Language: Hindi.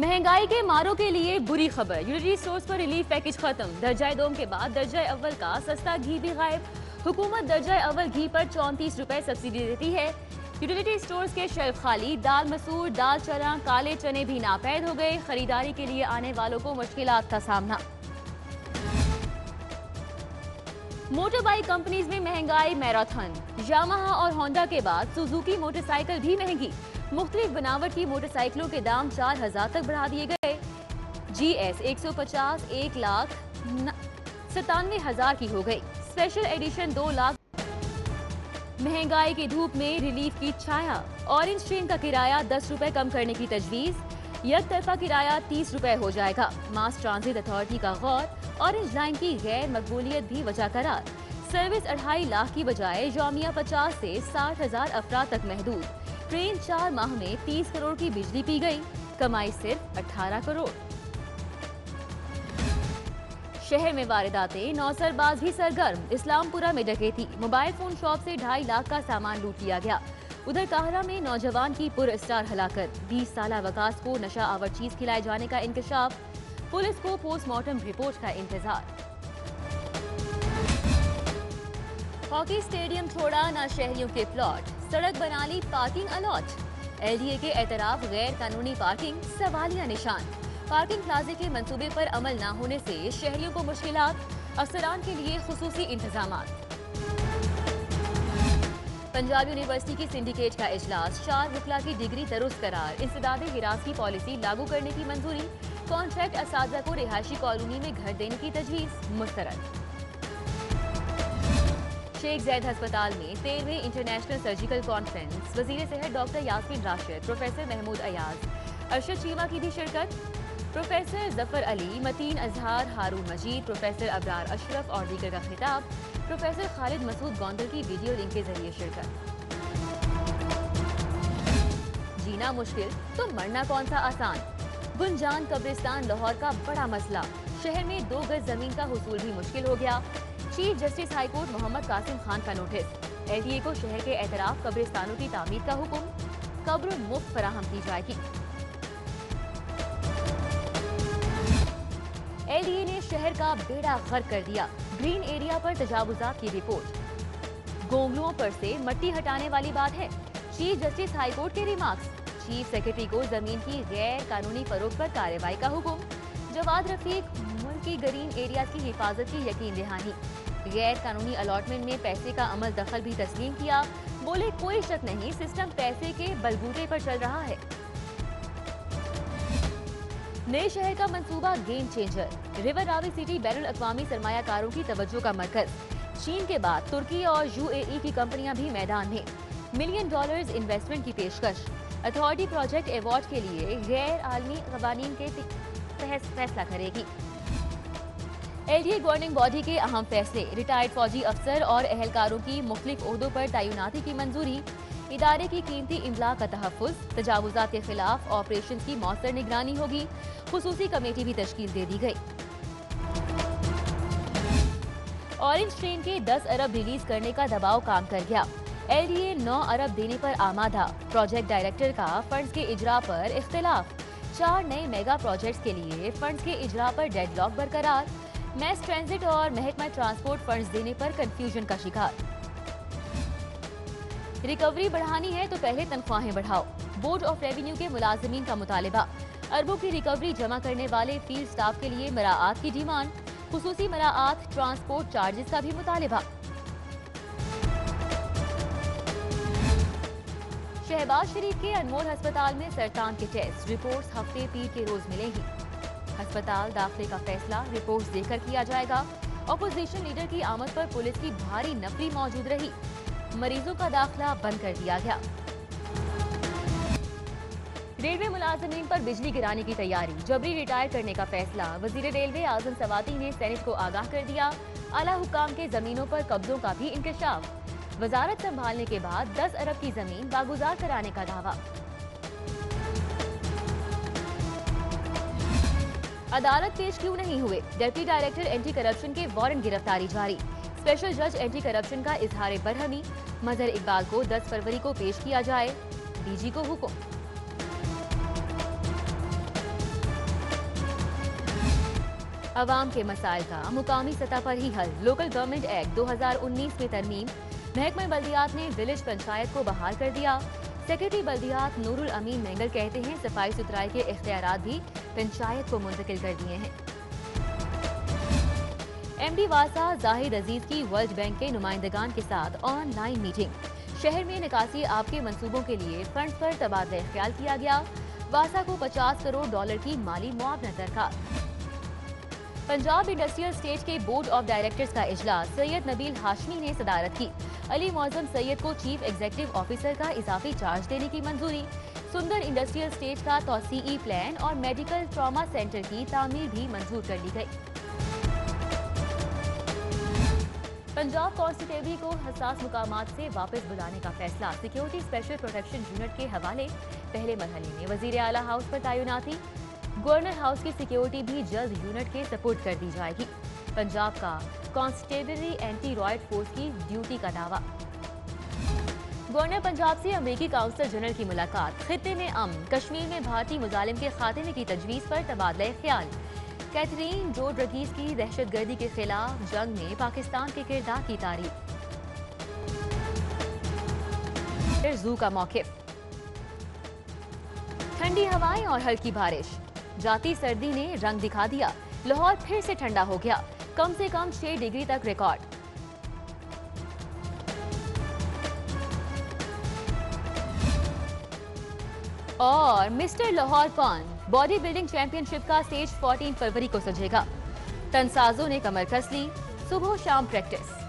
महंगाई के मारों के लिए बुरी खबर। यूनिटी स्टोर्स पर रिलीफ पैकेज खत्म। दर्जाए दोम के बाद दर्जाए अव्वल का सस्ता घी भी गायब। हुकूमत दर्जाए अव्वल घी पर 34 रुपए सब्सिडी देती है। यूटिलिटी स्टोर्स के शेल्फ खाली। दाल मसूर, दाल चना, काले चने भी नापैद हो गए। खरीदारी के लिए आने वालों को मुश्किलात का सामना। मोटर बाइक कंपनीज में महंगाई मैराथन। यामाहा और होंडा के बाद सुजुकी मोटरसाइकिल भी महंगी। मुख्तलिफ बनावट की मोटरसाइकिलों के दाम 4000 तक बढ़ा दिए गए। GS 150 1,97,000 की हो गई। Special edition 2 lakh. महंगाई की धूप में रिलीफ की छाया। ऑरेंज ट्रेन का किराया 10 रुपए कम करने की तजवीज। यकतरफा किराया 30 रुपए हो जाएगा। मास ट्रांजिट अथॉरिटी का गौर। ऑरेंज लाइन की गैर मकबूलियत भी वजह करार। सर्विस 2.5 लाख की बजाय यौमिया 50 से 60,000 अफराद तक महदूद। ट्रेन 4 माह में 30 करोड़ की बिजली पी गई। कमाई सिर्फ 18 करोड़। शहर में वारदातें। नौसरबाज भी सरगर्म। इस्लामपुरा में डकैती। मोबाइल फोन शॉप से 2.5 लाख का सामान लूट लिया गया। उधर काहरा में नौजवान की पुरस्टार हलाकत। 20 साला वकास को नशा आवर चीज खिलाए जाने का इंकशाफ। पुलिस को पोस्टमार्टम रिपोर्ट का इंतजार। हॉकी स्टेडियम छोड़ा ना शहरियों के प्लॉट। सड़क बना ली पार्किंग अलॉट। LDA के एतराफ गैर कानूनी पार्किंग सवालिया निशान। पार्किंग प्लाजे के मंसूबे पर अमल न होने से शहरियों को मुश्किलात। अफसरान के लिए खुसूसी इंतजामात। पंजाब यूनिवर्सिटी की सिंडिकेट का इजलास। 4 वकला की डिग्री दुरुस्त करार। इंसदाद हिरासती पॉलिसी लागू करने की मंजूरी। कॉन्ट्रैक्ट असातिज़ा को रिहायशी कॉलोनी में घर देने की तजवीज़ मुस्तरद। शेख ज़ैद अस्पताल में 13वें इंटरनेशनल सर्जिकल कॉन्फ्रेंस। वज़ीर सेहत डॉक्टर यास्मीन राशिद, प्रोफेसर महमूद अयाज, अरशद चीमा की भी शिरकत। प्रोफेसर जफर अली, मतीन अजहार, हारून मजीद, प्रोफेसर अबरार अशरफ और दीगर का खिताब। प्रोफेसर खालिद मसूद गोंदल की वीडियो लिंक के जरिए शिरकत। जीना मुश्किल तो मरना कौन सा आसान। गुंजान कब्रिस्तान लाहौर का बड़ा मसला। शहर में 2 गज जमीन का हुसूल भी मुश्किल हो गया। Chief justice high court Mohammad Kasim Khan का नोटिस। LDA को शहर के एतराफ कब्रिस्तानों की तामीर का हुक्म। कब्र मुफ्त फराहम की जाएगी। LDA ने शहर का बेड़ा गर्क कर दिया। ग्रीन एरिया पर तजावुजात की रिपोर्ट। गोंगलुओं पर से मट्टी हटाने वाली बात है। चीफ जस्टिस हाईकोर्ट के रिमार्क्स। चीफ सेक्रेटरी को जमीन की गैर कानूनी फरोख्त पर कार्रवाई का हुक्म। जवाद रफीक, मुल्क की ग्रीन एरिया की हिफाजत की यकीन दहानी। गैर कानूनी अलॉटमेंट में पैसे का अमल दखल भी तस्लीम किया। बोले कोई शक नहीं, सिस्टम पैसे के बलबूते पर चल रहा है। नए शहर का मंसूबा game changer. River Ravi city बैनुल अक़वामी सरमायाकारों की तवज्जो का मरकज। चीन के बाद तुर्की और UAE की कंपनियां भी मैदान में। $1 मिलियन इन्वेस्टमेंट की पेशकश। अथॉरिटी प्रोजेक्ट अवार्ड के लिए गैर आलमी कवानीन के तहत फैसला करेगी। LDA गवर्निंग बॉडी के अहम फैसले। रिटायर्ड फौजी अफसर और एहलकारों की मुख्तलिफ ओहदों पर तैनाती की मंजूरी। इदारे की कीमती इमला का तहफ़्फ़ुज़। तजावुज़ात के खिलाफ ऑपरेशन की मौसर निगरानी होगी। खुसूसी कमेटी भी तश्कील दे दी गई। ऑरेंज ट्रेन के 10 अरब रिलीज करने का दबाव काम कर गया। LDA 9 अरब देने पर आमादा। प्रोजेक्ट डायरेक्टर का फंड्स के इजरा पर इख्तिलाफ। 4 नए मेगा प्रोजेक्ट्स के लिए फंड्स के इजरा पर डेडलॉक बरकरार। मैस ट्रांजिट और महकमा ट्रांसपोर्ट फंड्स देने पर कंफ्यूजन का शिकार। रिकवरी बढ़ानी है तो पहले तनख्वाहें बढ़ाओ। बोर्ड ऑफ रेवेन्यू के मुलाजिमीन का मुतालिबा। अरबों की रिकवरी जमा करने वाले फील्ड स्टाफ के लिए मराआत की डिमांड। खुसूसी मराआत ट्रांसपोर्ट चार्जेस का भी मुतालिबा। शहबाज शरीफ के अनमोल अस्पताल में सरतान के टेस्ट। रिपोर्ट्स हफ्ते पीर के रोज मिलेंगी। अस्पताल दाखिले का फैसला रिपोर्ट्स देकर किया जाएगा। ऑपोजिशन लीडर की आमद पर पुलिस की भारी नफरी मौजूद रही। मरीजों का दाखिला बंद कर दिया गया। रेलवे मुलाजिमीन पर बिजली गिराने की तैयारी। जबरी रिटायर करने का फैसला। वजीर रेलवे आजम सवाती ने सेनेट को आगाह कर दिया। आला हुक्काम के जमीनों पर कब्जों का भी इंकशाफ। वजारत संभालने के बाद 10 अरब की जमीन बागुजार कराने का दावा। अदालत पेश क्यों नहीं हुए। डिप्टी डायरेक्टर एंटी करप्शन के वारंट गिरफ्तारी जारी। स्पेशल जज एंटी करप्शन का इजहार बरहमी। मजहर इकबाल को 10 फरवरी को पेश किया जाए। DG को हुक्म। अवाम के मसाइल का मुकामी सतह पर ही हल। लोकल गवर्नमेंट एक्ट 2019 में तरमीम। महकमा बल्दियात ने विलेज पंचायत को बहाल कर दिया। सेक्रेटरी बल्दियात नूरुल अमीन मेंगल कहते हैं सफाई सुथराई के इख्तियारात भी पंचायत को मुंतकिल कर दिए हैं। एमडी वासा जाहिद अजीज की वर्ल्ड बैंक के नुमाइंदगान के साथ ऑनलाइन मीटिंग। शहर में निकासी आपके मंसूबों के लिए फंड पर तबादला ख्याल किया गया। वासा को 50 करोड़ डॉलर की माली मुआवजा दरकार। पंजाब इंडस्ट्रियल स्टेट के बोर्ड ऑफ डायरेक्टर्स का इजलास सैयद नबील हाशमी ने सदारत की। अली मौजम सैयद को चीफ एग्जीक्यूटिव ऑफिसर का इजाफी चार्ज देने की मंजूरी। सुंदर इंडस्ट्रियल स्टेट का तौसीई प्लान और मेडिकल ट्रॉमा सेंटर की तामीर भी मंजूर कर ली गई। पंजाब कॉन्स्टेबल को हसास मुकामात से वापस बुलाने का फैसला। सिक्योरिटी स्पेशल प्रोटेक्शन यूनिट के हवाले पहले मरहले में वजीर आला हाउस पर तैनाती। गवर्नर हाउस की सिक्योरिटी भी जल्द यूनिट के सपोर्ट कर दी जाएगी। पंजाब का कॉन्स्टेबलरी एंटी रॉयट फोर्स की ड्यूटी का दावा। गवर्नर पंजाब से अमेरिकी काउंसिल जनरल की मुलाकात। खित्ते में अमन, कश्मीर में भारतीय मुजालिम के खात्मे की तजवीज़ पर तबादला ख्याल। कैथरीन रोड्रिगीज की दहशतगर्दी के खिलाफ जंग में पाकिस्तान के किरदार की तारीफ। जू का मौकिफ। ठंडी हवाएं और हल्की बारिश, जाती सर्दी ने रंग दिखा दिया। लाहौर फिर से ठंडा हो गया, कम से कम 6 डिग्री तक रिकॉर्ड। और मिस्टर लाहौर कौन बॉडी बिल्डिंग चैंपियनशिप का स्टेज 14 फरवरी को सजेगा। तनसाजों ने कमर कस ली, सुबह शाम प्रैक्टिस।